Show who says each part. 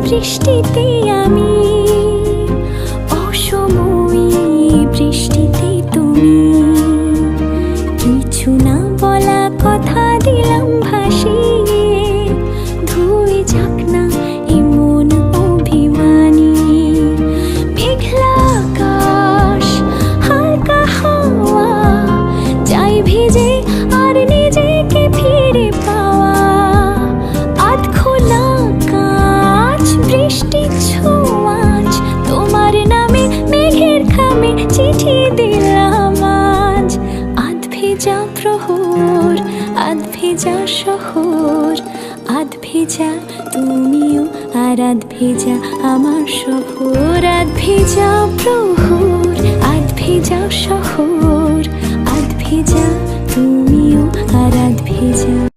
Speaker 1: বৃষ্টিতে আমি, অসময়ে বৃষ্টিতে তুমি। কিছু না বলা কথা দিলাম ভাসিয়ে, ধুয়ে যাক না এমন অভিমানী। মেঘলা আকাশ, হালকা হাওয়া, চাই ভিজে আর নিজেকে ফিরে পাওয়া। আধ খোলা কাঁচ, বৃষ্টির ছোঁয়াচ, তোমার নামে মেঘের খামে চিঠি দিলাম আজ। আধ ভেজা প্রহর, আধ ভেজা শহর, আধ ভেজা তুমিও আর আধ ভেজা আমার শহর। আধ ভেজা প্রহর, আধ ভেজা শহর, আধ ভেজা তুমিও আর আধ ভেজা